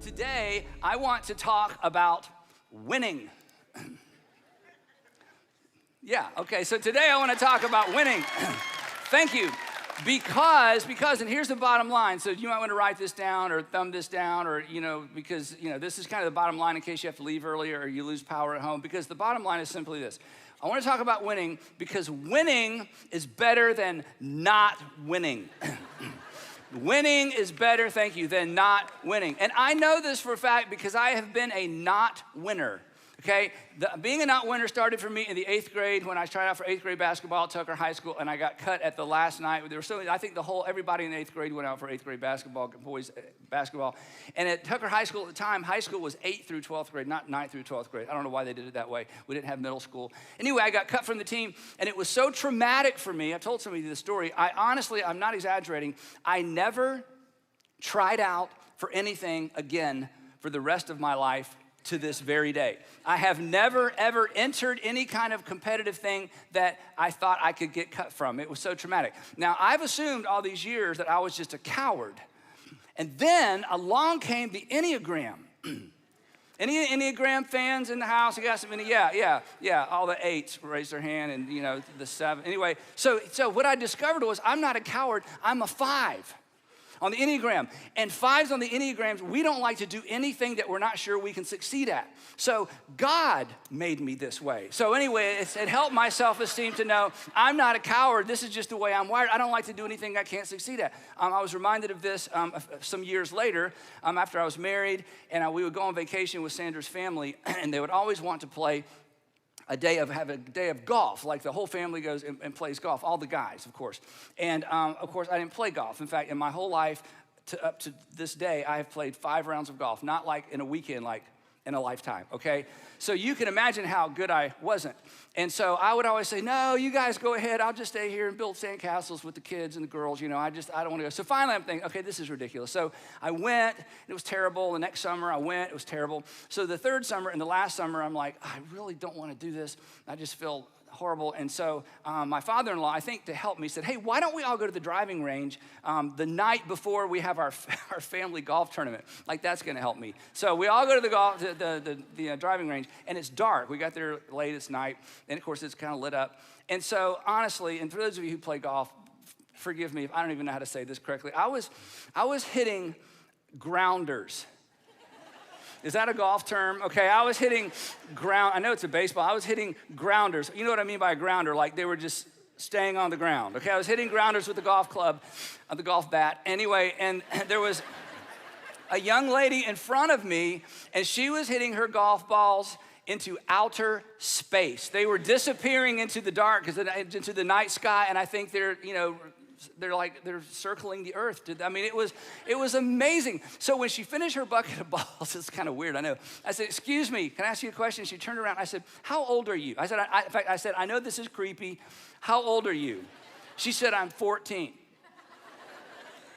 Today, I want to talk about winning. Yeah, okay, so today I want to talk about winning. Thank you. Because, and here's the bottom line. So you might want to write this down or thumb this down or, because, this is kind of the bottom line in case you have to leave early or you lose power at home. Because the bottom line is simply this. I want to talk about winning because winning is better than not winning. Winning is better, thank you, than not winning. And I know this for a fact because I have been a not winner. Okay, being a not winner started for me in the 8th grade when I tried out for 8th grade basketball at Tucker High School, and I got cut at the last night. There were I think everybody in the 8th grade went out for 8th grade basketball, boys basketball. And at Tucker High School at the time, high school was 8th through 12th grade, not 9th through 12th grade. I don't know why they did it that way. We didn't have middle school. Anyway, I got cut from the team, and it was so traumatic for me. I've told somebody this story. I'm not exaggerating. I never tried out for anything again for the rest of my life to this very day. I have never, ever entered any kind of competitive thing that I thought I could get cut from. It was so traumatic. Now, I've assumed all these years that I was just a coward. And then along came the Enneagram. Any Enneagram fans in the house? I got some, yeah. All the 8s raised their hand and, the 7. Anyway, so what I discovered was I'm not a coward, I'm a 5. On the Enneagram. And 5s on the Enneagrams, we don't like to do anything that we're not sure we can succeed at. So God made me this way. So anyway, it helped my self-esteem to know I'm not a coward. This is just the way I'm wired. I don't like to do anything I can't succeed at. I was reminded of this some years later after I was married, and we would go on vacation with Sandra's family, and they would always want to play have a day of golf, like the whole family goes and plays golf, all the guys, of course. And of course, I didn't play golf. In fact, in my whole life, up to this day, I have played 5 rounds of golf, not like in a weekend, like in a lifetime, okay? So you can imagine how good I wasn't. And so I would always say, no, you guys go ahead. I'll just stay here and build sandcastles with the kids and the girls. I don't want to go. So finally I'm thinking, okay, this is ridiculous. So I went, it was terrible. The next summer I went, it was terrible. So the third summer and the last summer, I'm like, I really don't want to do this. I just feel horrible. And so my father-in-law, I think to help me, said, hey, why don't we all go to the driving range the night before we have our family golf tournament? Like, that's going to help me. So we all go to the driving range, and it's dark. We got there late, it's night, and of course it's kind of lit up. And so honestly, and for those of you who play golf, forgive me if I don't even know how to say this correctly, I was hitting grounders. Is that a golf term? Okay, I was hitting I know it's a baseball. I was hitting grounders. You know what I mean by a grounder? Like they were just staying on the ground. Okay, I was hitting grounders with the golf club, the golf bat. Anyway, and there was a young lady in front of me, and she was hitting her golf balls into outer space. They were disappearing into the dark, into the night sky, and I think they're circling the earth. I mean, it was amazing. So when she finished her bucket of balls, it's kind of weird, I know. I said, excuse me, can I ask you a question? She turned around. I said, how old are you? I said, in fact, I said, I know this is creepy. How old are you? She said, I'm 14.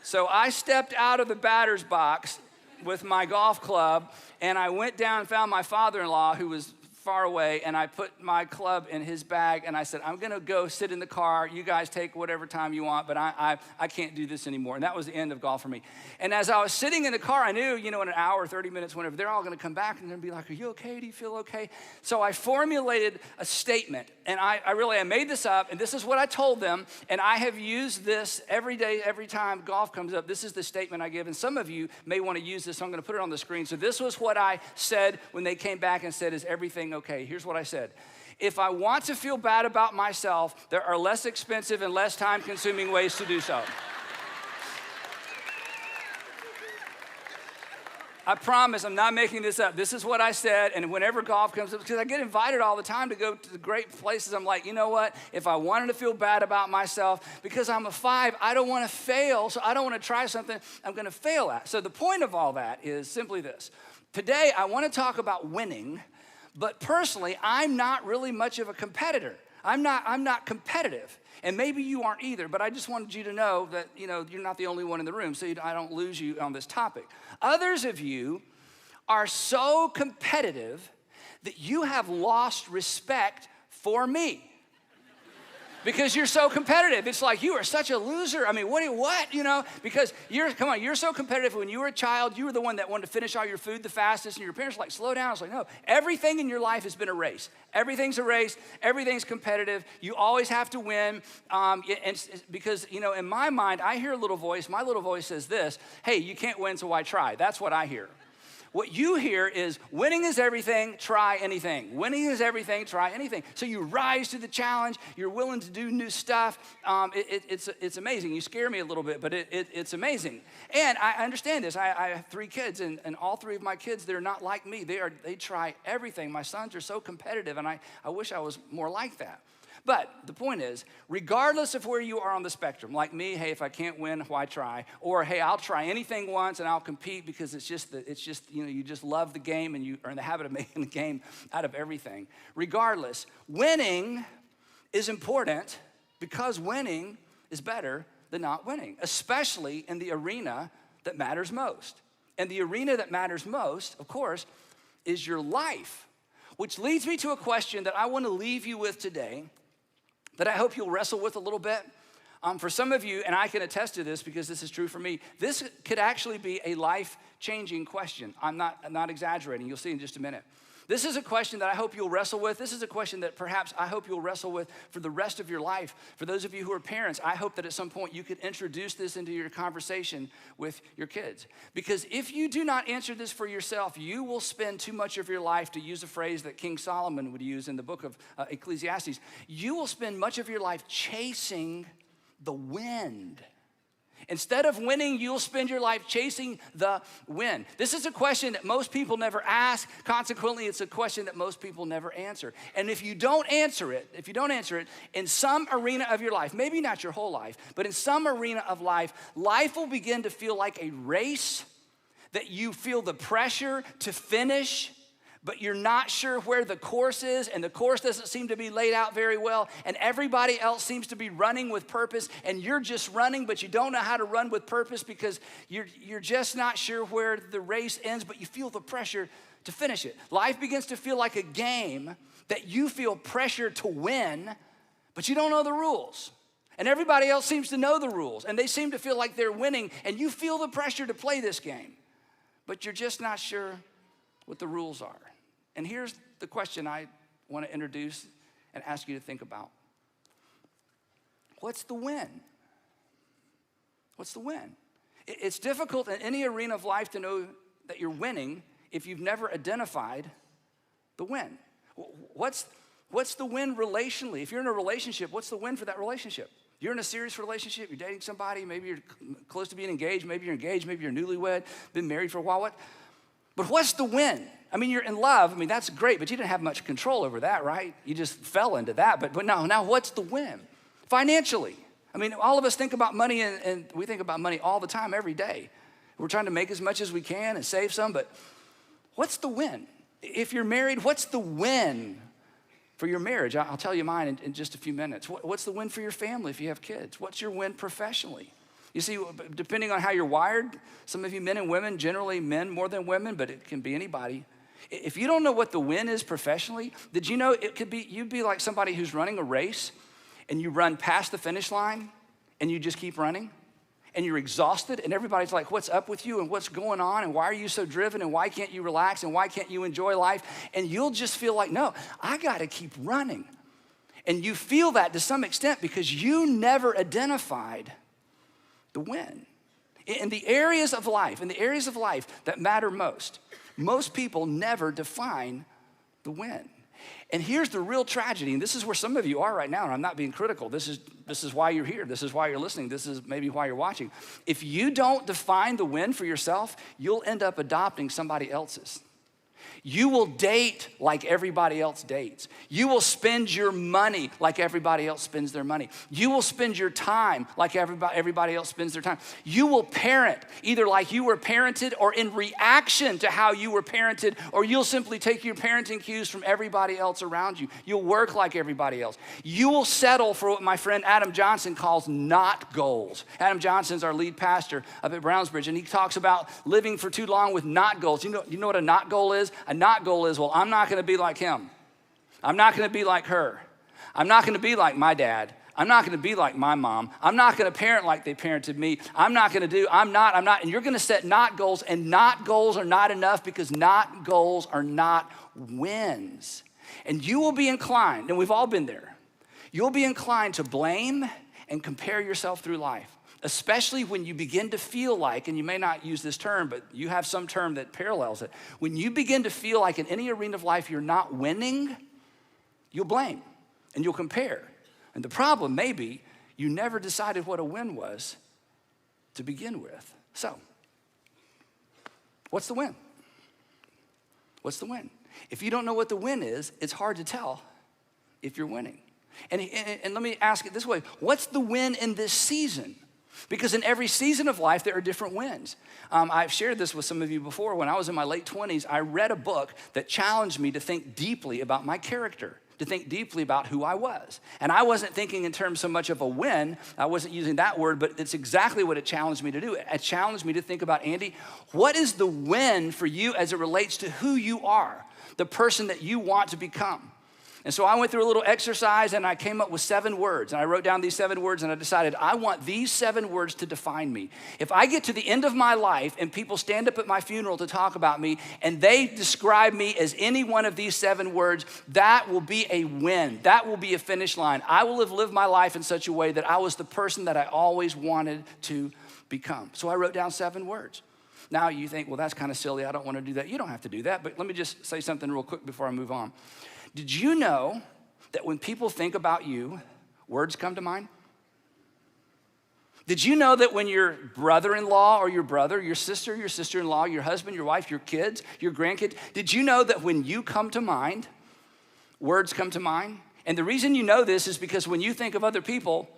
So I stepped out of the batter's box with my golf club, and I went down and found my father-in-law, who was far away, and I put my club in his bag, and I said, I'm going to go sit in the car. You guys take whatever time you want, but I can't do this anymore. And that was the end of golf for me. And as I was sitting in the car, I knew, in an hour, 30 minutes, whenever, they're all going to come back and they're going to be like, are you okay? Do you feel okay? So I formulated a statement, and I made this up, and this is what I told them, and I have used this every day, every time golf comes up. This is the statement I give, and some of you may want to use this, so I'm going to put it on the screen. So this was what I said when they came back and said, is everything okay? Here's what I said. If I want to feel bad about myself, there are less expensive and less time-consuming ways to do so. I promise I'm not making this up. This is what I said, and whenever golf comes up, because I get invited all the time to go to the great places, I'm like, you know what? If I wanted to feel bad about myself, because I'm a 5, I don't want to fail, so I don't want to try something I'm going to fail at. So the point of all that is simply this. Today, I want to talk about winning. But personally, I'm not really much of a competitor. I'm not competitive. And maybe you aren't either, but I just wanted you to know that, you're not the only one in the room, so I don't lose you on this topic. Others of you are so competitive that you have lost respect for me. Because you're so competitive. It's like, you are such a loser. I mean, what? You know, because you're so competitive. When you were a child, you were the one that wanted to finish all your food the fastest, and your parents were like, slow down. I was like, no, everything in your life has been a race. Everything's a race. Everything's competitive. You always have to win. Because, you know, in my mind, I hear a little voice. My little voice says this: hey, you can't win, so why try? That's what I hear. What you hear is, winning is everything, try anything. Winning is everything, try anything. So you rise to the challenge. You're willing to do new stuff. It's amazing. You scare me a little bit, but it's amazing. And I understand this. I have 3 kids, and all 3 of my kids, they're not like me. They try everything. My sons are so competitive, and I wish I was more like that. But the point is, regardless of where you are on the spectrum, like me, hey, if I can't win, why try? Or, hey, I'll try anything once and I'll compete because it's just you know, you just love the game and you are in the habit of making the game out of everything. Regardless, winning is important because winning is better than not winning, especially in the arena that matters most. And the arena that matters most, of course, is your life, which leads me to a question that I want to leave you with today, that I hope you'll wrestle with a little bit. For some of you, and I can attest to this because this is true for me, this could actually be a life-changing question. I'm not exaggerating. You'll see in just a minute. This is a question that I hope you'll wrestle with. This is a question that perhaps I hope you'll wrestle with for the rest of your life. For those of you who are parents, I hope that at some point you could introduce this into your conversation with your kids. Because if you do not answer this for yourself, you will spend too much of your life, to use a phrase that King Solomon would use in the book of Ecclesiastes, you will spend much of your life chasing the wind. Instead of winning, you'll spend your life chasing the wind. This is a question that most people never ask. Consequently, it's a question that most people never answer. And if you don't answer it, in some arena of your life, maybe not your whole life, but in some arena of life, life will begin to feel like a race that you feel the pressure to finish, but you're not sure where the course is, and the course doesn't seem to be laid out very well, and everybody else seems to be running with purpose, and you're just running, but you don't know how to run with purpose because you're just not sure where the race ends, but you feel the pressure to finish it. Life begins to feel like a game that you feel pressure to win, but you don't know the rules. And everybody else seems to know the rules, and they seem to feel like they're winning, and you feel the pressure to play this game, but you're just not sure what the rules are. And here's the question I want to introduce and ask you to think about. What's the win? What's the win? It's difficult in any arena of life to know that you're winning if you've never identified the win. What's the win relationally? If you're in a relationship, what's the win for that relationship? You're in a serious relationship, you're dating somebody, maybe you're close to being engaged, maybe you're newlywed, been married for a while. But what's the win? I mean, you're in love. I mean, that's great, but you didn't have much control over that, right? You just fell into that. But now what's the win? Financially. I mean, all of us think about money, and we think about money all the time, every day. We're trying to make as much as we can and save some, but what's the win? If you're married, what's the win for your marriage? I'll tell you mine in just a few minutes. What's the win for your family if you have kids? What's your win professionally? You see, depending on how you're wired, some of you men and women, generally men more than women, but it can be anybody. If you don't know what the win is professionally, did you know you'd be like somebody who's running a race and you run past the finish line and you just keep running and you're exhausted and everybody's like, what's up with you and what's going on and why are you so driven and why can't you relax and why can't you enjoy life? And you'll just feel like, no, I got to keep running. And you feel that to some extent because you never identified the win. In the areas of life that matter most people never define the win. And here's the real tragedy, and this is where some of you are right now, and I'm not being critical. This is why you're here. This is why you're listening. This is maybe why you're watching. If you don't define the win for yourself, you'll end up adopting somebody else's. You will date like everybody else dates. You will spend your money like everybody else spends their money. You will spend your time like everybody else spends their time. You will parent either like you were parented or in reaction to how you were parented, or you'll simply take your parenting cues from everybody else around you. You'll work like everybody else. You will settle for what my friend Adam Johnson calls not goals. Adam Johnson's our lead pastor up at Brownsbridge, and he talks about living for too long with not goals. You know what a not goal is? A not goal is, well, I'm not going to be like him. I'm not going to be like her. I'm not going to be like my dad. I'm not gonna be like my mom. I'm not gonna parent like they parented me. I'm not. And you're gonna set not goals, and not goals are not enough because not goals are not wins. And you will be inclined, and we've all been there, you'll be inclined to blame and compare yourself through life, especially when you begin to feel like, and you may not use this term, but you have some term that parallels it. When you begin to feel like in any arena of life you're not winning, you'll blame and you'll compare. And the problem may be you never decided what a win was to begin with. So, what's the win? What's the win? If you don't know what the win is, it's hard to tell if you're winning. And let me ask it this way. What's the win in this season? Because in every season of life, there are different wins. I've shared this with some of you before. When I was in my late 20s, I read a book that challenged me to think deeply about my character, to think deeply about who I was. And I wasn't thinking in terms so much of a win. I wasn't using that word, but it's exactly what it challenged me to do. It challenged me to think about, Andy, what is the win for you as it relates to who you are, the person that you want to become? And so I went through a little exercise and I came up with 7 words. And I wrote down these 7 words and I decided I want these 7 words to define me. If I get to the end of my life and people stand up at my funeral to talk about me and they describe me as any one of these 7 words, that will be a win. That will be a finish line. I will have lived my life in such a way that I was the person that I always wanted to become. So I wrote down 7 words. Now you think, well, that's kind of silly. I don't want to do that. You don't have to do that. But let me just say something real quick before I move on. Did you know that when people think about you, words come to mind? Did you know that when your brother-in-law or your brother, your sister-in-law, your husband, your wife, your kids, your grandkids, did you know that when you come to mind, words come to mind? And the reason you know this is because when you think of other people,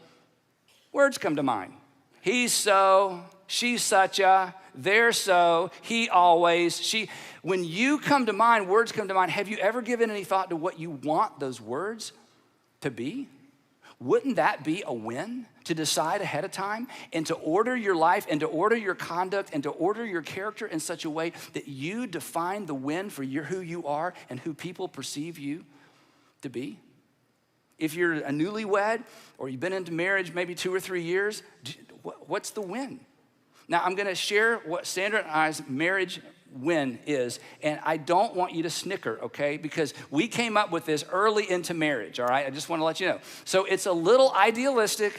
words come to mind. He's so, she's such a, they're so, he always, she. When you come to mind, words come to mind. Have you ever given any thought to what you want those words to be? Wouldn't that be a win to decide ahead of time and to order your life and to order your conduct and to order your character in such a way that you define the win for who you are and who people perceive you to be? If you're a newlywed or you've been into marriage maybe 2 or 3 years, what's the win? Now, I'm gonna share what Sandra and I's marriage win is, and I don't want you to snicker, okay? Because we came up with this early into marriage, all right? I just wanna let you know. So it's a little idealistic,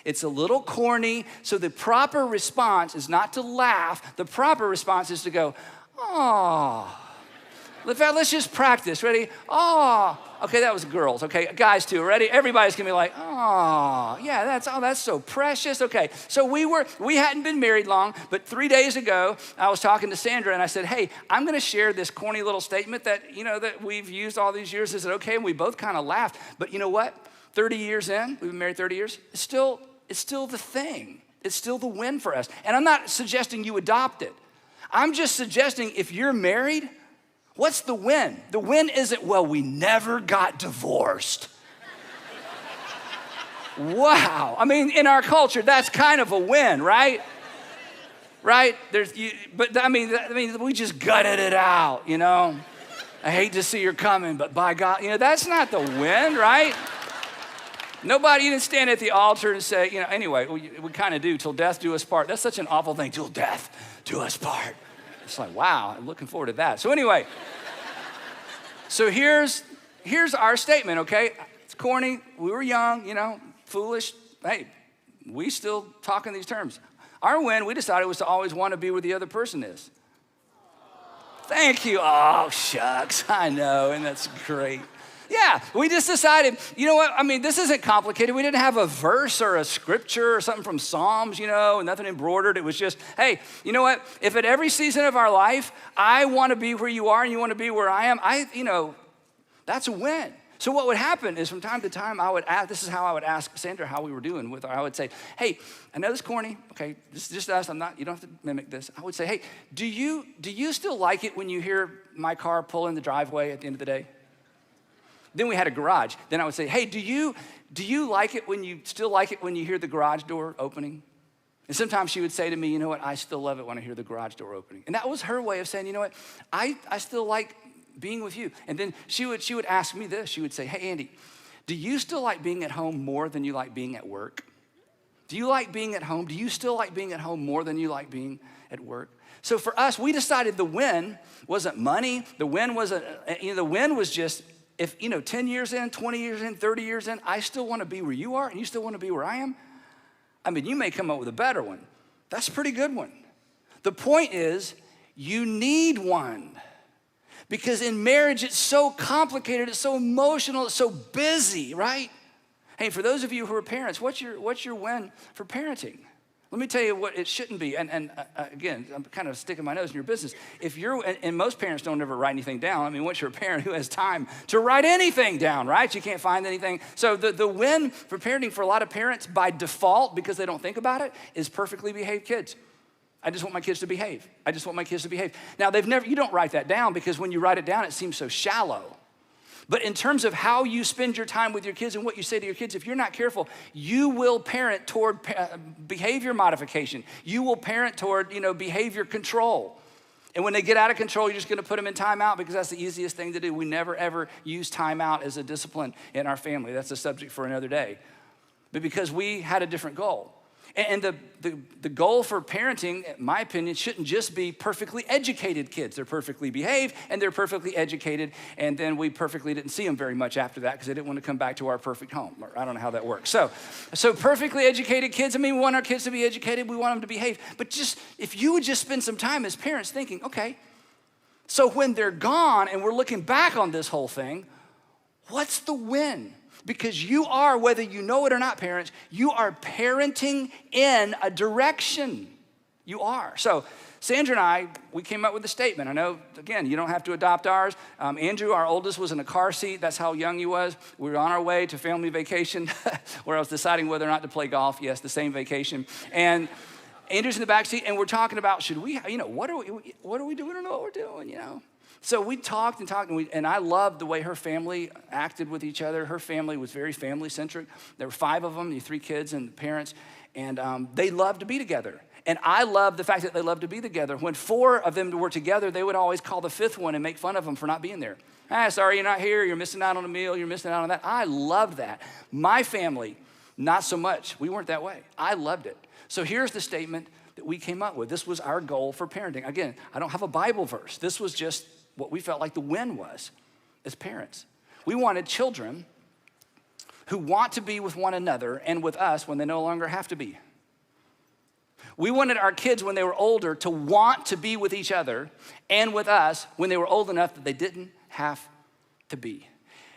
it's a little corny, so the proper response is not to laugh, the proper response is to go, oh. In fact, let's just practice, ready? Oh, okay, that was girls, okay? Guys too, ready? Everybody's gonna be like, oh, yeah, that's so precious. Okay, so we hadn't been married long, but 3 days ago, I was talking to Sandra and I said, hey, I'm gonna share this corny little statement that we've used all these years. Is it okay? And we both kind of laughed, but you know what? 30 years in, we've been married 30 years, it's still the thing. It's still the win for us. And I'm not suggesting you adopt it. I'm just suggesting if you're married, what's the win? The win isn't, well, we never got divorced. Wow. I mean, in our culture, that's kind of a win, right? Right? I mean, we just gutted it out, I hate to see her coming, but by God, that's not the win, right? Nobody, you didn't stand at the altar and say, anyway, we kind of do, till death do us part. That's such an awful thing, till death do us part. It's like, wow, I'm looking forward to that. So anyway, so here's our statement, okay? It's corny. We were young, foolish. Hey, we still talk in these terms. Our win, we decided, was to always want to be where the other person is. Thank you. Oh, shucks. I know, and that's great. Yeah, we just decided, you know what? I mean, this isn't complicated. We didn't have a verse or a scripture or something from Psalms, and nothing embroidered. It was just, hey, you know what? If at every season of our life, I want to be where you are and you want to be where I am, that's a win. So what would happen is from time to time, this is how I would ask Sandra how we were doing with her. I would say, hey, I know this is corny, okay? This is just us. You don't have to mimic this. I would say, hey, do you still like it when you hear my car pull in the driveway at the end of the day? Then we had a garage. Then I would say, hey, do you like it when you hear the garage door opening? And sometimes she would say to me, you know what, I still love it when I hear the garage door opening. And that was her way of saying, you know what, I still like being with you. And then she would ask me this. She would say, hey, Andy, Do you still like being at home more than you like being at work? Do you like being at home? Do you still like being at home more than you like being at work? So for us, we decided the win wasn't money. The win wasn't, the win was just, if 10 years in, 20 years in, 30 years in, I still want to be where you are and you still want to be where I am. I mean, you may come up with a better one. That's a pretty good one. The point is, you need one. Because in marriage, it's so complicated, it's so emotional, it's so busy, right? Hey, for those of you who are parents, what's your win for parenting? Let me tell you what it shouldn't be. And again, I'm kind of sticking my nose in your business. If you're, and most parents don't ever write anything down. I mean, once you're a parent, who has time to write anything down, right? You can't find anything. So the win for parenting for a lot of parents by default, because they don't think about it, is perfectly behaved kids. I just want my kids to behave. I just want my kids to behave. Now, you don't write that down, because when you write it down, it seems so shallow. But in terms of how you spend your time with your kids and what you say to your kids, if you're not careful, you will parent toward behavior modification. You will parent toward, behavior control. And when they get out of control, you're just gonna put them in timeout, because that's the easiest thing to do. We never, ever use timeout as a discipline in our family. That's a subject for another day. But because we had a different goal. And the goal for parenting, in my opinion, shouldn't just be perfectly educated kids. They're perfectly behaved and they're perfectly educated, and then we perfectly didn't see them very much after that because they didn't want to come back to our perfect home. Or I don't know how that works. So perfectly educated kids, we want our kids to be educated, we want them to behave. But just, if you would just spend some time as parents thinking, okay, so when they're gone and we're looking back on this whole thing, what's the win? Because you are, whether you know it or not, parents, you are parenting in a direction. You are. So Sandra and I, we came up with a statement. I know, again, you don't have to adopt ours. Andrew, our oldest, was in a car seat. That's how young he was. We were on our way to family vacation where I was deciding whether or not to play golf. Yes, the same vacation. And Andrew's in the back seat, and we're talking about, should we, what do we do? We don't know what we're doing, So we talked, and I loved the way her family acted with each other. Her family was very family-centric. There were 5 of them, the 3 kids and the parents, and they loved to be together. And I loved the fact that they loved to be together. When 4 of them were together, they would always call the 5th one and make fun of them for not being there. Sorry you're not here, you're missing out on a meal, you're missing out on that. I loved that. My family, not so much. We weren't that way. I loved it. So here's the statement that we came up with. This was our goal for parenting. Again, I don't have a Bible verse. This was just what we felt like the win was as parents. We wanted children who want to be with one another and with us when they no longer have to be. We wanted our kids when they were older to want to be with each other and with us when they were old enough that they didn't have to be.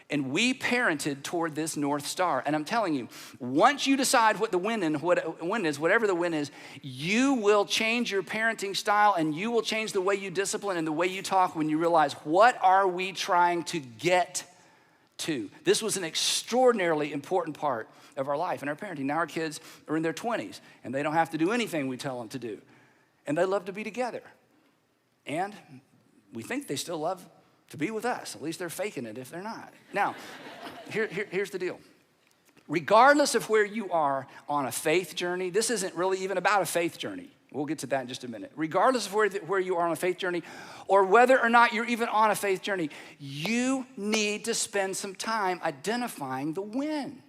And we parented toward this North Star. And I'm telling you, once you decide what the win is, whatever the win is, you will change your parenting style and you will change the way you discipline and the way you talk when you realize, what are we trying to get to? This was an extraordinarily important part of our life and our parenting. Now our kids are in their 20s and they don't have to do anything we tell them to do. And they love to be together. And we think they still love to be with us. At least they're faking it if they're not. Now, here's the deal. Regardless of where you are on a faith journey, this isn't really even about a faith journey. We'll get to that in just a minute. Regardless of where you are on a faith journey, or whether or not you're even on a faith journey, you need to spend some time identifying the win.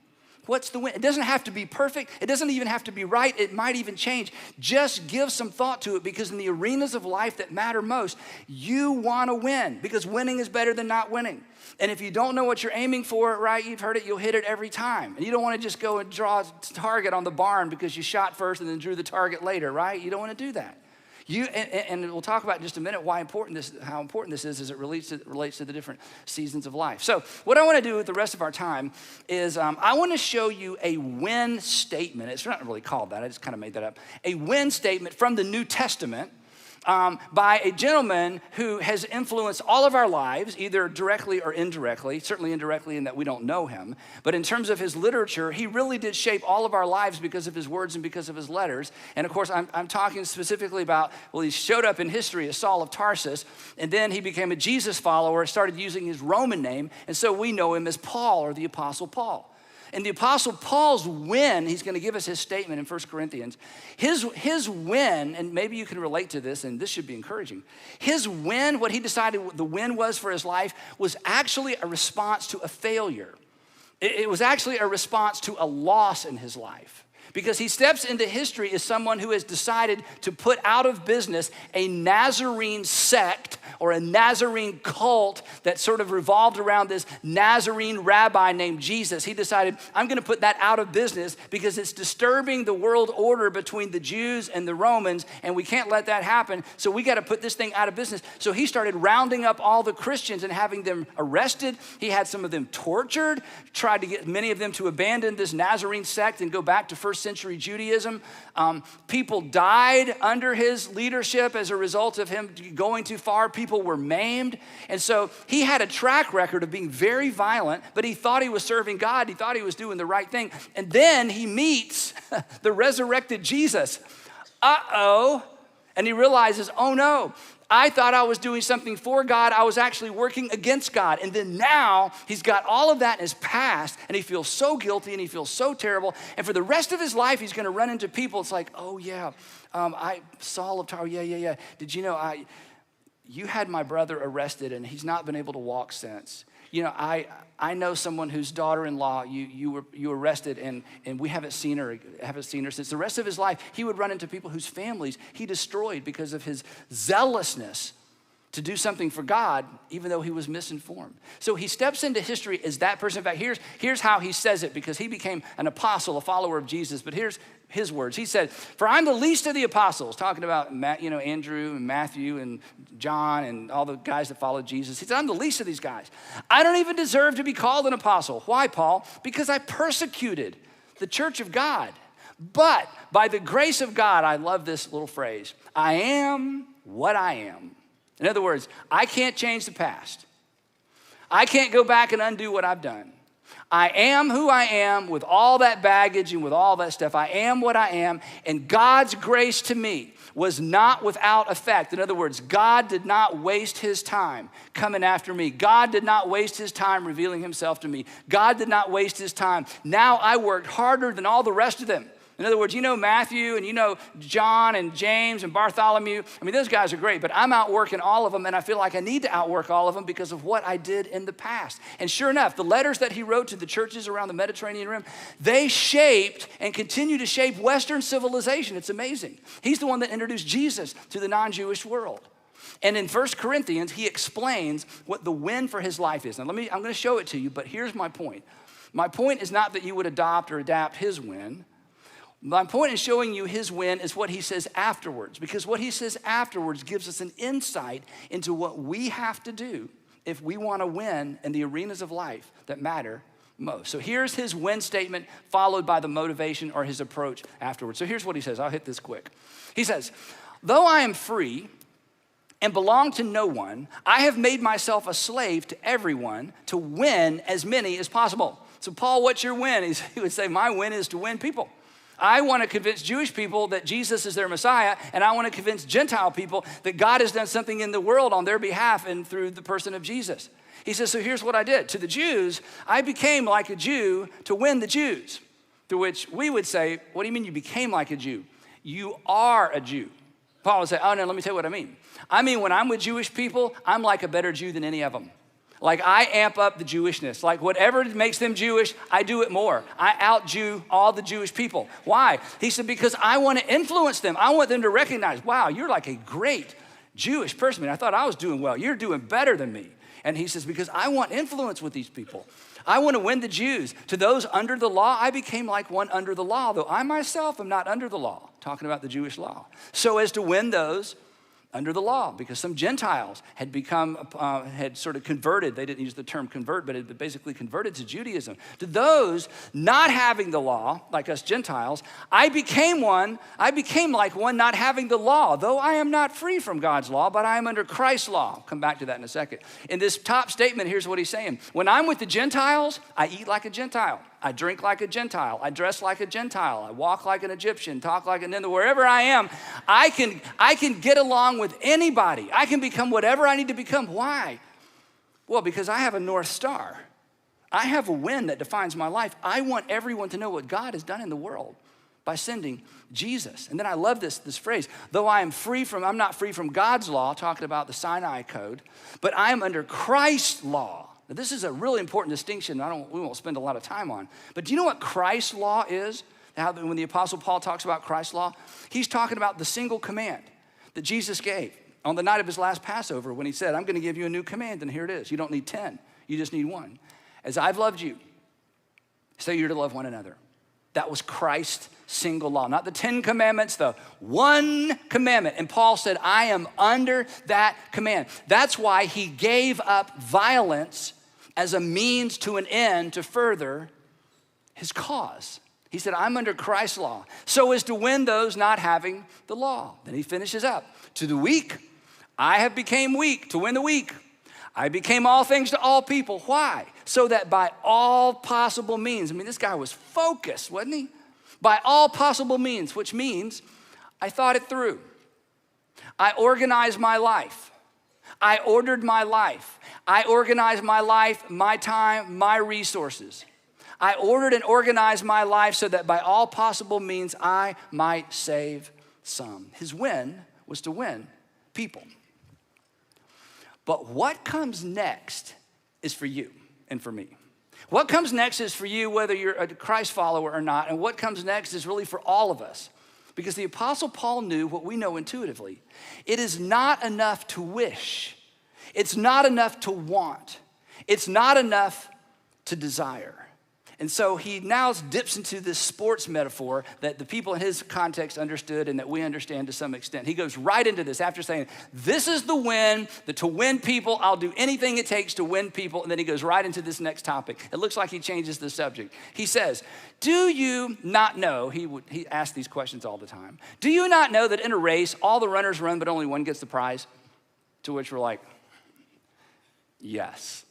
What's the win? It doesn't have to be perfect. It doesn't even have to be right. It might even change. Just give some thought to it, because in the arenas of life that matter most, you want to win, because winning is better than not winning. And if you don't know what you're aiming for, right, you've heard it, you'll hit it every time. And you don't want to just go and draw a target on the barn because you shot first and then drew the target later, right? You don't want to do that. And we'll talk about in just a minute how important this is as it relates to the different seasons of life. So what I want to do with the rest of our time is I want to show you a win statement. It's not really called that. I just kind of made that up. A win statement from the New Testament by a gentleman who has influenced all of our lives, either directly or indirectly, certainly indirectly in that we don't know him. But in terms of his literature, he really did shape all of our lives because of his words and because of his letters. And of course, I'm talking specifically about, he showed up in history as Saul of Tarsus, and then he became a Jesus follower, started using his Roman name, and so we know him as Paul, or the Apostle Paul. And the Apostle Paul's win, he's going to give us his statement in 1 Corinthians. His win, and maybe you can relate to this, and this should be encouraging. His win, what he decided the win was for his life, was actually a response to a failure. It was actually a response to a loss in his life, because he steps into history as someone who has decided to put out of business a Nazarene sect or a Nazarene cult that sort of revolved around this Nazarene rabbi named Jesus. He decided, I'm gonna put that out of business because it's disturbing the world order between the Jews and the Romans, and we can't let that happen, so we gotta put this thing out of business. So he started rounding up all the Christians and having them arrested. He had some of them tortured, tried to get many of them to abandon this Nazarene sect and go back to first century Judaism. People died under his leadership as a result of him going too far. People were maimed. And so he had a track record of being very violent, but he thought he was serving God. He thought he was doing the right thing. And then he meets the resurrected Jesus. And he realizes, oh no, I thought I was doing something for God. I was actually working against God. And then now he's got all of that in his past, and he feels so guilty and he feels so terrible. And for the rest of his life, he's gonna run into people. It's like, oh yeah, Saul of Tarsus, yeah. Did you know you had my brother arrested and he's not been able to walk since. You know, I know someone whose daughter-in-law you arrested and we haven't seen her since. The rest of his life, he would run into people whose families he destroyed because of his zealousness to do something for God, even though he was misinformed. So he steps into history as that person. In fact, here's how he says it, because he became an apostle, a follower of Jesus. But here's his words. He said, for I'm the least of the apostles, talking about Andrew and Matthew and John and all the guys that followed Jesus. He said, I'm the least of these guys. I don't even deserve to be called an apostle. Why, Paul? Because I persecuted the church of God. But by the grace of God, I love this little phrase, I am what I am. In other words, I can't change the past. I can't go back and undo what I've done. I am who I am with all that baggage and with all that stuff. I am what I am, and God's grace to me was not without effect. In other words, God did not waste his time coming after me. God did not waste his time revealing himself to me. God did not waste his time. Now I worked harder than all the rest of them. In other words, you know Matthew and you know John and James and Bartholomew. I mean, those guys are great, but I'm outworking all of them, and I feel like I need to outwork all of them because of what I did in the past. And sure enough, the letters that he wrote to the churches around the Mediterranean Rim, they shaped and continue to shape Western civilization. It's amazing. He's the one that introduced Jesus to the non-Jewish world. And in 1 Corinthians, he explains what the win for his life is. Now, I'm going to show it to you, but here's my point. My point is not that you would adopt or adapt his win. My point in showing you his win is what he says afterwards, because what he says afterwards gives us an insight into what we have to do if we want to win in the arenas of life that matter most. So here's his win statement, followed by the motivation or his approach afterwards. So here's what he says. I'll hit this quick. He says, though I am free and belong to no one, I have made myself a slave to everyone to win as many as possible. So Paul, what's your win? He would say, my win is to win people. I want to convince Jewish people that Jesus is their Messiah, and I want to convince Gentile people that God has done something in the world on their behalf and through the person of Jesus. He says, so here's what I did. To the Jews, I became like a Jew to win the Jews. To which we would say, what do you mean you became like a Jew? You are a Jew. Paul would say, oh no, let me tell you what I mean. I mean, when I'm with Jewish people, I'm like a better Jew than any of them. Like I amp up the Jewishness. Like whatever makes them Jewish, I do it more. I out-Jew all the Jewish people. Why? He said, because I want to influence them. I want them to recognize, wow, you're like a great Jewish person. I mean, I thought I was doing well. You're doing better than me. And he says, because I want influence with these people. I want to win the Jews. To those under the law, I became like one under the law, though I myself am not under the law, talking about the Jewish law, so as to win those under the law, because some Gentiles had had sort of converted. They didn't use the term convert, but had basically converted to Judaism. To those not having the law, like us Gentiles, I became like one not having the law, though I am not free from God's law, but I am under Christ's law. I'll come back to that in a second. In this top statement, here's what he's saying. When I'm with the Gentiles, I eat like a Gentile. I drink like a Gentile. I dress like a Gentile. I walk like an Egyptian, talk like an Indian. Wherever I am, I can get along with anybody. I can become whatever I need to become. Why? Well, because I have a North Star. I have a win that defines my life. I want everyone to know what God has done in the world by sending Jesus. And then I love this phrase, though I'm not free from God's law, talking about the Sinai code, but I am under Christ's law. Now, this is a really important distinction we won't spend a lot of time on. But do you know what Christ's law is? When the Apostle Paul talks about Christ's law, he's talking about the single command that Jesus gave on the night of his last Passover when he said, I'm going to give you a new command, and here it is. You don't need 10. You just need one. As I've loved you, so you're to love one another. That was Christ's single law. Not the 10 commandments, the one commandment. And Paul said, I am under that command. That's why he gave up violence as a means to an end to further his cause. He said, I'm under Christ's law, so as to win those not having the law. Then he finishes up. To the weak, I have become weak to win the weak. I became all things to all people. Why? So that by all possible means, this guy was focused, wasn't he? By all possible means, which means I thought it through. I organized my life. I ordered my life. I organized my life, my time, my resources. I ordered and organized my life so that by all possible means I might save some. His win was to win people. But what comes next is for you and for me. What comes next is for you, whether you're a Christ follower or not, and what comes next is really for all of us. Because the Apostle Paul knew what we know intuitively. It is not enough to wish. It's not enough to want. It's not enough to desire. And so he now dips into this sports metaphor that the people in his context understood and that we understand to some extent. He goes right into this after saying, this is the win, that to win people, I'll do anything it takes to win people. And then he goes right into this next topic. It looks like he changes the subject. He says, do you not know, he asks these questions all the time. Do you not know that in a race, all the runners run, but only one gets the prize? To which we're like, yes.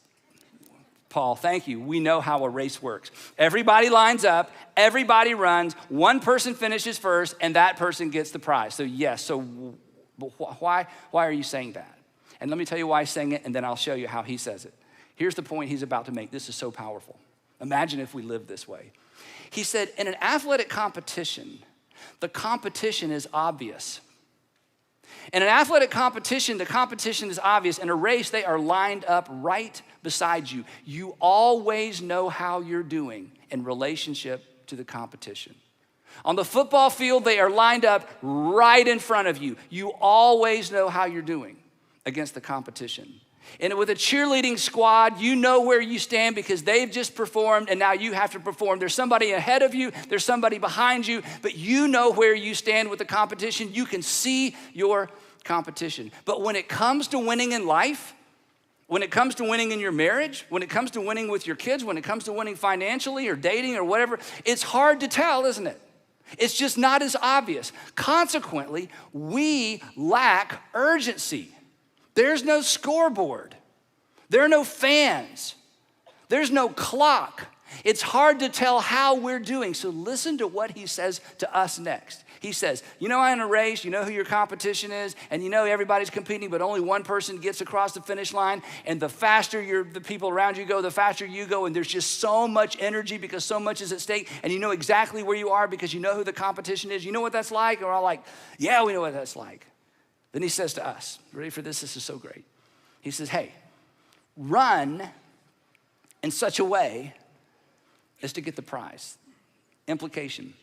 Paul, thank you. We know how a race works. Everybody lines up, everybody runs, one person finishes first, and that person gets the prize. So yes, why are you saying that? And let me tell you why he's saying it, and then I'll show you how he says it. Here's the point he's about to make. This is so powerful. Imagine if we lived this way. He said, in an athletic competition, the competition is obvious. In an athletic competition, the competition is obvious. In a race, they are lined up right beside you. You always know how you're doing in relationship to the competition. On the football field, they are lined up right in front of you. You always know how you're doing against the competition. And with a cheerleading squad, you know where you stand because they've just performed and now you have to perform. There's somebody ahead of you, there's somebody behind you, but you know where you stand with the competition. You can see your competition. But when it comes to winning in life, when it comes to winning in your marriage, when it comes to winning with your kids, when it comes to winning financially or dating or whatever, it's hard to tell, isn't it? It's just not as obvious. Consequently, we lack urgency. There's no scoreboard. There are no fans. There's no clock. It's hard to tell how we're doing. So listen to what he says to us next. He says, you know, in a race, you know who your competition is, and you know everybody's competing, but only one person gets across the finish line, and the faster the people around you go, the faster you go, and there's just so much energy because so much is at stake, and you know exactly where you are because you know who the competition is. You know what that's like? And we're all like, yeah, we know what that's like. Then he says to us, ready for this? This is so great. He says, hey, run in such a way as to get the prize. Implication.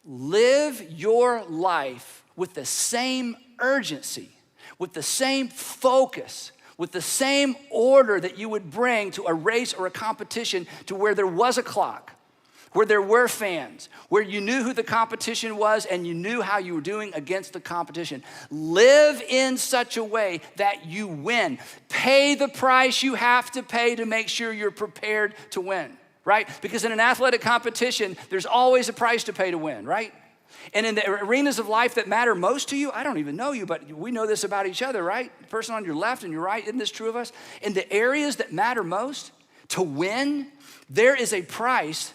Live your life with the same urgency, with the same focus, with the same order that you would bring to a race or a competition to where there was a clock, where there were fans, where you knew who the competition was and you knew how you were doing against the competition. Live in such a way that you win. Pay the price you have to pay to make sure you're prepared to win. Right? Because in an athletic competition, there's always a price to pay to win, right? And in the arenas of life that matter most to you, I don't even know you, but we know this about each other, right? The person on your left and your right, isn't this true of us? In the areas that matter most, to win, there is a price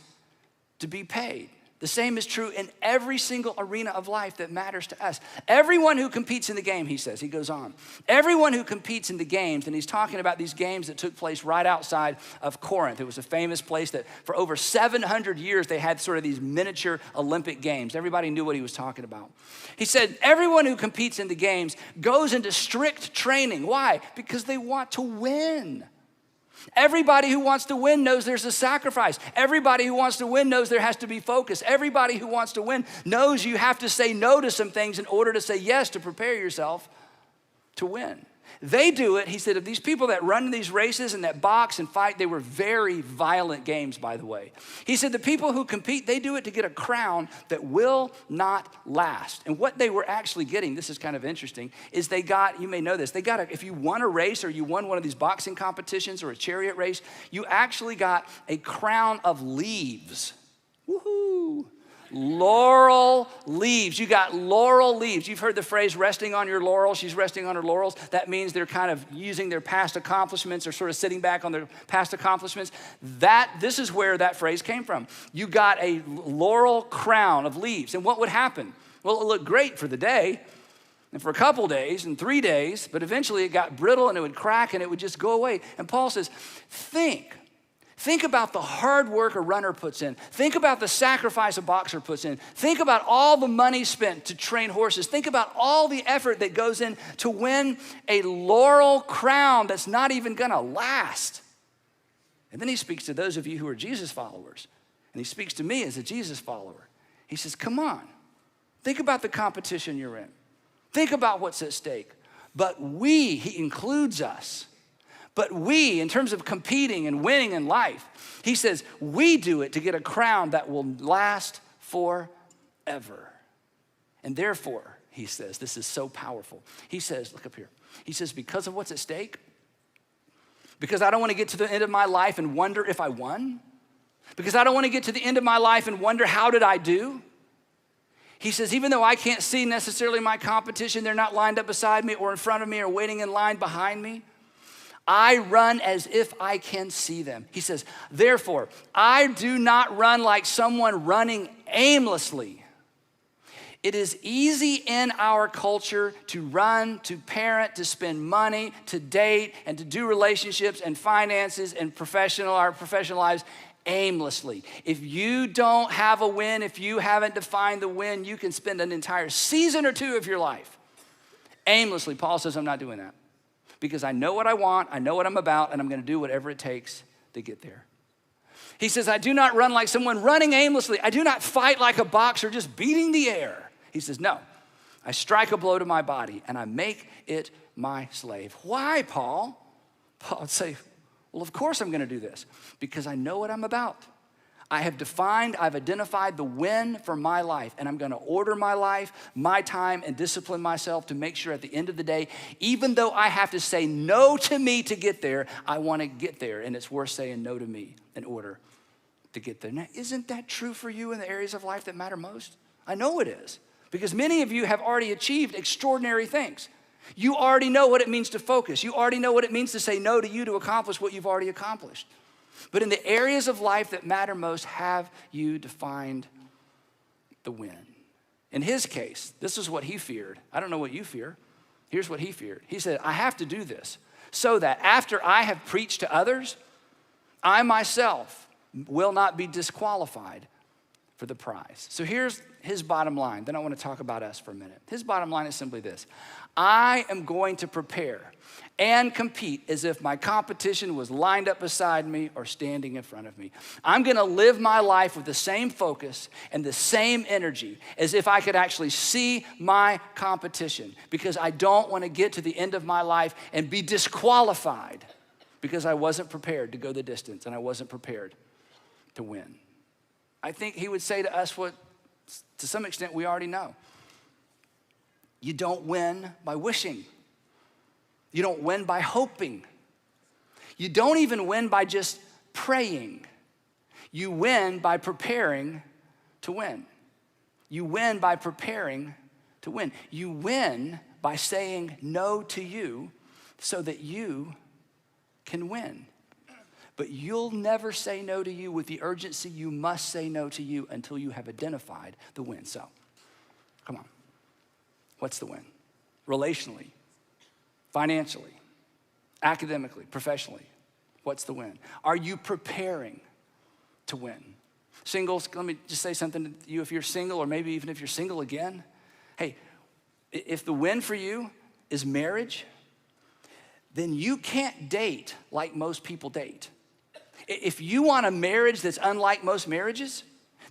to be paid. The same is true in every single arena of life that matters to us. Everyone who competes in the game, he says, he goes on. Everyone who competes in the games, and he's talking about these games that took place right outside of Corinth. It was a famous place that for over 700 years, they had sort of these miniature Olympic games. Everybody knew what he was talking about. He said, everyone who competes in the games goes into strict training. Why? Because they want to win. Everybody who wants to win knows there's a sacrifice. Everybody who wants to win knows there has to be focus. Everybody who wants to win knows you have to say no to some things in order to say yes to prepare yourself to win. They do it, he said, of these people that run these races and that box and fight, they were very violent games, by the way. He said the people who compete, they do it to get a crown that will not last. And what they were actually getting, this is kind of interesting, is they got, you may know this, if you won a race or you won one of these boxing competitions or a chariot race, you actually got a crown of leaves. Woohoo! Laurel leaves. You got laurel leaves. You've heard the phrase resting on your laurels. She's resting on her laurels. That means they're kind of using their past accomplishments or sort of sitting back on their past accomplishments. This is where that phrase came from. You got a laurel crown of leaves. And what would happen? Well, it looked great for the day and for a couple days and 3 days, but eventually it got brittle and it would crack and it would just go away. And Paul says, Think about the hard work a runner puts in. Think about the sacrifice a boxer puts in. Think about all the money spent to train horses. Think about all the effort that goes in to win a laurel crown that's not even gonna last. And then he speaks to those of you who are Jesus followers. And he speaks to me as a Jesus follower. He says, come on, think about the competition you're in. Think about what's at stake. But he includes us. But we, in terms of competing and winning in life, he says, we do it to get a crown that will last forever. And therefore, he says, this is so powerful. He says, look up here. He says, because of what's at stake, because I don't want to get to the end of my life and wonder if I won, because I don't want to get to the end of my life and wonder how did I do. He says, even though I can't see necessarily my competition, they're not lined up beside me or in front of me or waiting in line behind me, I run as if I can see them. He says, therefore, I do not run like someone running aimlessly. It is easy in our culture to run, to parent, to spend money, to date, and to do relationships and finances and our professional lives aimlessly. If you don't have a win, if you haven't defined the win, you can spend an entire season or two of your life aimlessly. Paul says, I'm not doing that. Because I know what I want, I know what I'm about, and I'm gonna do whatever it takes to get there. He says, I do not run like someone running aimlessly. I do not fight like a boxer just beating the air. He says, no, I strike a blow to my body and I make it my slave. Why, Paul? Paul would say, well, of course I'm gonna do this because I know what I'm about. I've identified the win for my life, and I'm gonna order my life, my time, and discipline myself to make sure at the end of the day, even though I have to say no to me to get there, I wanna get there, and it's worth saying no to me in order to get there. Now, isn't that true for you in the areas of life that matter most? I know it is, because many of you have already achieved extraordinary things. You already know what it means to focus. You already know what it means to say no to you to accomplish what you've already accomplished. But in the areas of life that matter most, have you defined the win? In his case, this is what he feared. I don't know what you fear. Here's what he feared. He said, I have to do this so that after I have preached to others, I myself will not be disqualified for the prize. So here's his bottom line. Then I want to talk about us for a minute. His bottom line is simply this. I am going to prepare and compete as if my competition was lined up beside me or standing in front of me. I'm gonna live my life with the same focus and the same energy as if I could actually see my competition, because I don't wanna get to the end of my life and be disqualified because I wasn't prepared to go the distance and I wasn't prepared to win. I think he would say to us what, to some extent, we already know. You don't win by wishing. You don't win by hoping. You don't even win by just praying. You win by preparing to win. You win by preparing to win. You win by saying no to you so that you can win. But you'll never say no to you with the urgency you must say no to you until you have identified the win. So, come on. What's the win? Relationally, financially, academically, professionally, what's the win? Are you preparing to win? Singles, let me just say something to you. If you're single, or maybe even if you're single again, hey, if the win for you is marriage, then you can't date like most people date. If you want a marriage that's unlike most marriages,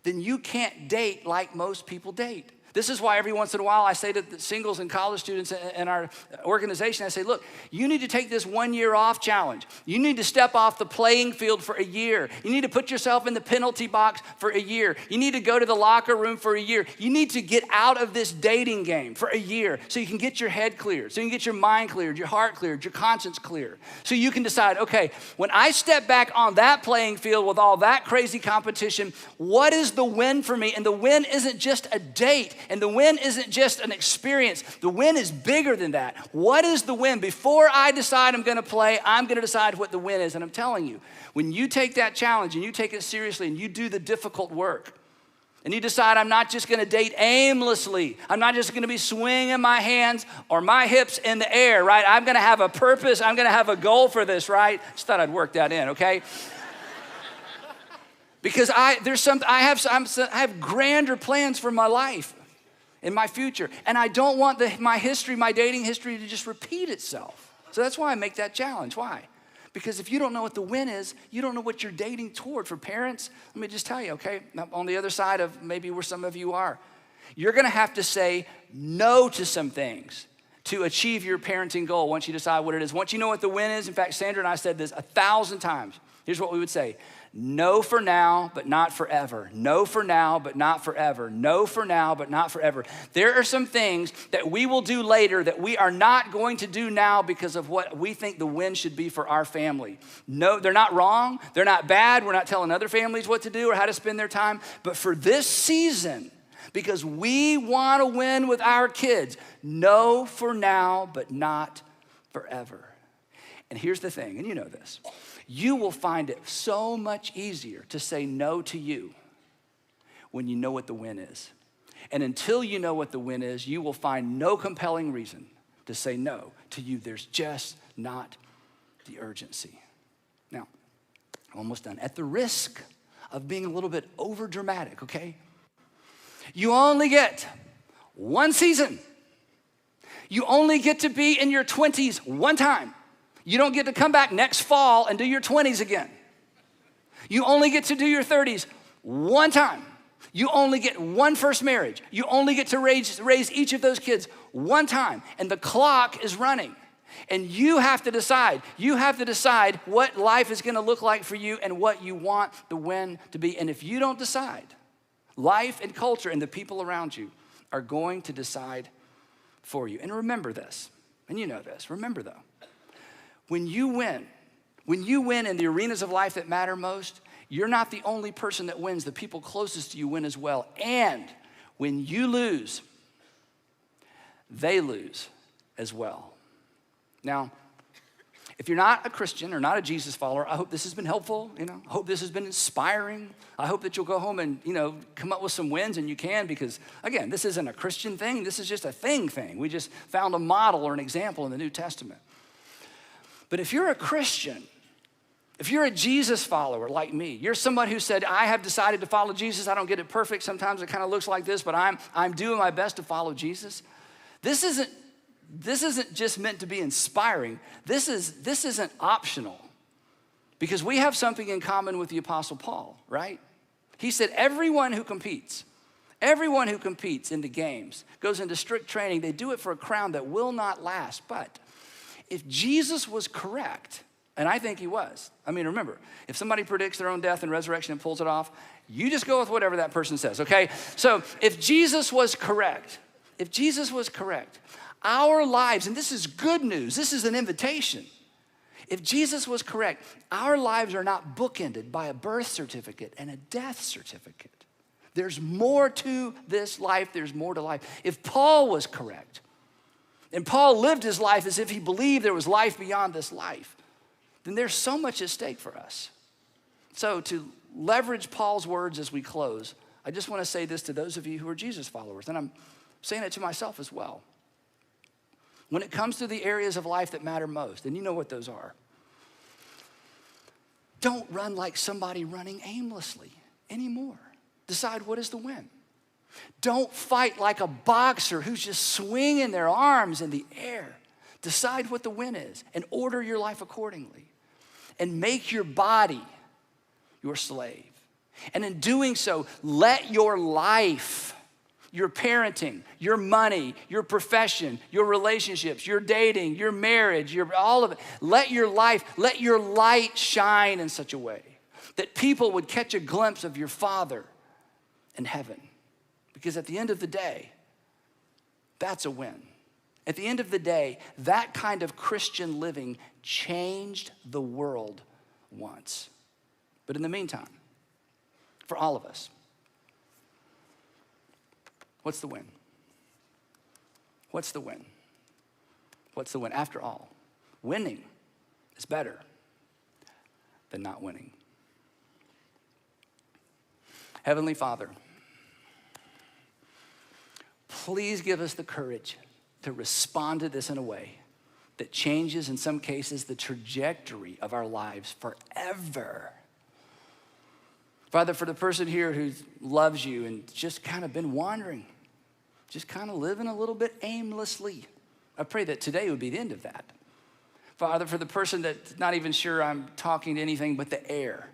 then you can't date like most people date. This is why every once in a while I say to the singles and college students in our organization, I say, look, you need to take this 1 year off challenge. You need to step off the playing field for a year. You need to put yourself in the penalty box for a year. You need to go to the locker room for a year. You need to get out of this dating game for a year so you can get your head cleared, so you can get your mind cleared, your heart cleared, your conscience clear. So you can decide, okay, when I step back on that playing field with all that crazy competition, what is the win for me? And the win isn't just a date. And the win isn't just an experience. The win is bigger than that. What is the win? Before I decide I'm going to play, I'm going to decide what the win is. And I'm telling you, when you take that challenge and you take it seriously and you do the difficult work and you decide I'm not just going to date aimlessly. I'm not just going to be swinging my hands or my hips in the air, right? I'm going to have a purpose. I'm going to have a goal for this, right? Just thought I'd work that in, okay? Because I have grander plans for my life. In my future. And I don't want my dating history to just repeat itself. So that's why I make that challenge. Why? Because if you don't know what the win is, you don't know what you're dating toward. For parents, let me just tell you, okay, on the other side of maybe where some of you are, you're gonna have to say no to some things to achieve your parenting goal once you decide what it is. Once you know what the win is, in fact, Sandra and I said this 1,000 times. Here's what we would say. No for now, but not forever. No for now, but not forever. No for now, but not forever. There are some things that we will do later that we are not going to do now because of what we think the win should be for our family. No, they're not wrong. They're not bad. We're not telling other families what to do or how to spend their time. But for this season, because we want to win with our kids, no for now, but not forever. And here's the thing, and you know this. You will find it so much easier to say no to you when you know what the win is. And until you know what the win is, you will find no compelling reason to say no to you. There's just not the urgency. Now, I'm almost done. At the risk of being a little bit over dramatic, okay? You only get one season. You only get to be in your 20s one time. You don't get to come back next fall and do your 20s again. You only get to do your 30s one time. You only get one first marriage. You only get to raise each of those kids one time. And the clock is running. And you have to decide. You have to decide what life is going to look like for you and what you want the win to be. And if you don't decide, life and culture and the people around you are going to decide for you. And remember this, and you know this, remember though, when you win in the arenas of life that matter most, you're not the only person that wins. The people closest to you win as well. And when you lose, they lose as well. Now, if you're not a Christian or not a Jesus follower, I hope this has been helpful. I hope this has been inspiring. I hope that you'll go home and, come up with some wins, and you can, because again, this isn't a Christian thing. This is just a thing. We just found a model or an example in the New Testament. But if you're a Christian, if you're a Jesus follower like me, you're somebody who said, I have decided to follow Jesus. I don't get it perfect. Sometimes it kind of looks like this, but I'm doing my best to follow Jesus. This isn't just meant to be inspiring. This isn't optional, because we have something in common with the Apostle Paul, right? He said, everyone who competes in the games goes into strict training. They do it for a crown that will not last. But if Jesus was correct, and I think he was. Remember, if somebody predicts their own death and resurrection and pulls it off, you just go with whatever that person says, okay? So if Jesus was correct, our lives, and this is good news, this is an invitation. If Jesus was correct, our lives are not bookended by a birth certificate and a death certificate. There's more to this life, there's more to life. If Paul was correct, and Paul lived his life as if he believed there was life beyond this life, then there's so much at stake for us. So to leverage Paul's words as we close, I just want to say this to those of you who are Jesus followers, and I'm saying it to myself as well. When it comes to the areas of life that matter most, and you know what those are, don't run like somebody running aimlessly anymore. Decide what is the win. Don't fight like a boxer who's just swinging their arms in the air. Decide what the win is and order your life accordingly. And make your body your slave. And in doing so, let your life, your parenting, your money, your profession, your relationships, your dating, your marriage, all of it, let your light shine in such a way that people would catch a glimpse of your Father in heaven. Because at the end of the day, that's a win. At the end of the day, that kind of Christian living changed the world once. But in the meantime, for all of us, what's the win? What's the win? What's the win? After all, winning is better than not winning. Heavenly Father, please give us the courage to respond to this in a way that changes, in some cases, the trajectory of our lives forever. Father, for the person here who loves you and just kind of been wandering, just kind of living a little bit aimlessly, I pray that today would be the end of that. Father, for the person that's not even sure I'm talking to anything but the air,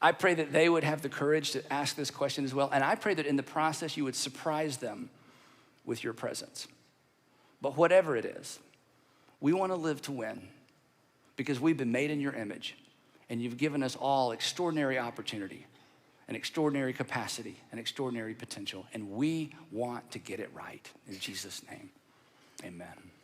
I pray that they would have the courage to ask this question as well. And I pray that in the process you would surprise them with your presence. But whatever it is, we want to live to win because we've been made in your image and you've given us all extraordinary opportunity and extraordinary capacity and extraordinary potential. And we want to get it right. In Jesus' name, amen.